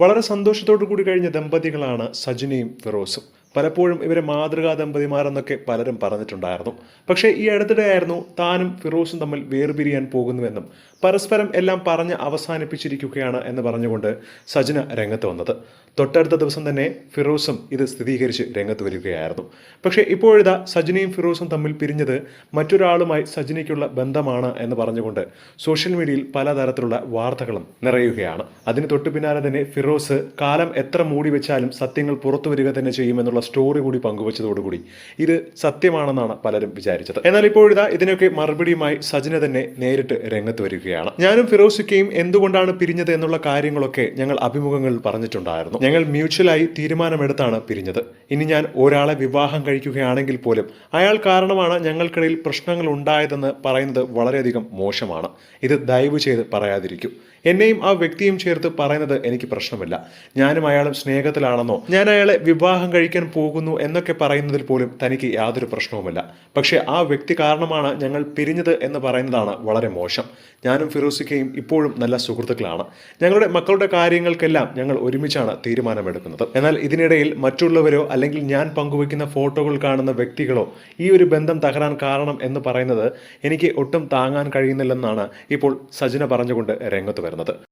വളരെ സന്തോഷത്തോടു കൂടി കഴിഞ്ഞ ദമ്പതികളാണ് സജിനയും ഫിറോസും. പലപ്പോഴും ഇവരെ മാതൃകാ ദമ്പതിമാരെന്നൊക്കെ പലരും പറഞ്ഞിട്ടുണ്ടായിരുന്നു. പക്ഷേ ഈ അടുത്തിടെയായിരുന്നു താനും ഫിറോസും തമ്മിൽ വേർപിരിയാൻ പോകുന്നുവെന്നും പരസ്പരം എല്ലാം പറഞ്ഞ് അവസാനിപ്പിച്ചിരിക്കുകയാണ് എന്ന് പറഞ്ഞുകൊണ്ട് സജിന രംഗത്ത് വന്നത്. തൊട്ടടുത്ത ദിവസം തന്നെ ഫിറോസും ഇത് സ്ഥിരീകരിച്ച് രംഗത്ത് വരികയായിരുന്നു. പക്ഷേ ഇപ്പോഴിതാ സജിനയും ഫിറോസും തമ്മിൽ പിരിഞ്ഞത് മറ്റൊരാളുമായി സജിനയ്ക്കുള്ള ബന്ധമാണ് എന്ന് പറഞ്ഞുകൊണ്ട് സോഷ്യൽ മീഡിയയിൽ പലതരത്തിലുള്ള വാർത്തകളും നിറയുകയാണ്. അതിന് തൊട്ടു പിന്നാലെ തന്നെ ഫിറോസ് കാലം എത്ര മൂടി വെച്ചാലും സത്യങ്ങൾ പുറത്തു വരിക തന്നെ ചെയ്യുമെന്നുള്ള സ്റ്റോറി കൂടി പങ്കുവച്ചതോടുകൂടി ഇത് സത്യമാണെന്നാണ് പലരും വിചാരിച്ചത്. എന്നാൽ ഇപ്പോഴിതാ ഇതിനൊക്കെ മറുപടിയുമായി സജിന തന്നെ നേരിട്ട് രംഗത്ത് വരികയാണ്. ഞാനും ഫിറോസിക്കയും എന്തുകൊണ്ടാണ് പിരിഞ്ഞത് എന്നുള്ള കാര്യങ്ങളൊക്കെ ഞങ്ങൾ അഭിമുഖങ്ങളിൽ പറഞ്ഞിട്ടുണ്ടായിരുന്നു. ഞങ്ങൾ മ്യൂച്വലായി തീരുമാനമെടുത്താണ് പിരിഞ്ഞത്. ഇനി ഞാൻ ഒരാളെ വിവാഹം കഴിക്കുകയാണെങ്കിൽ പോലും അയാൾ കാരണമാണ് ഞങ്ങൾക്കിടയിൽ പ്രശ്നങ്ങൾ ഉണ്ടായതെന്ന് പറയുന്നത് വളരെയധികം മോശമാണ്. ഇത് ദയവ് ചെയ്ത് പറയാതിരിക്കൂ. എന്നെയും ആ വ്യക്തിയും ചേർത്ത് പറയുന്നത് എനിക്ക് പ്രശ്നമില്ല. ഞാനും അയാളും സ്നേഹത്തിലാണെന്നോ ഞാൻ അയാളെ വിവാഹം കഴിക്കാൻ പോകുന്നു എന്നൊക്കെ പറയുന്നതിൽ പോലും തനിക്ക് യാതൊരു പ്രശ്നവുമില്ല. പക്ഷേ ആ വ്യക്തി കാരണമാണ് ഞങ്ങൾ പിരിഞ്ഞത് എന്ന് പറയുന്നതാണ് വളരെ മോശം. ഞാനും ഫിറോസിക്കയും ഇപ്പോഴും നല്ല സുഹൃത്തുക്കളാണ്. ഞങ്ങളുടെ മക്കളുടെ കാര്യങ്ങൾക്കെല്ലാം ഞങ്ങൾ ഒരുമിച്ചാണ് തീരുമാനമെടുക്കുന്നത്. എന്നാൽ ഇതിനിടയിൽ മറ്റുള്ളവരോ അല്ലെങ്കിൽ ഞാൻ പങ്കുവയ്ക്കുന്ന ഫോട്ടോകൾ കാണുന്ന വ്യക്തികളോ ഈ ഒരു ബന്ധം തകരാൻ കാരണം എന്ന് പറയുന്നത് എനിക്ക് ഒട്ടും താങ്ങാൻ കഴിയുന്നില്ലെന്നാണ് ഇപ്പോൾ സജിന പറഞ്ഞുകൊണ്ട് രംഗത്ത് വരുന്നത്.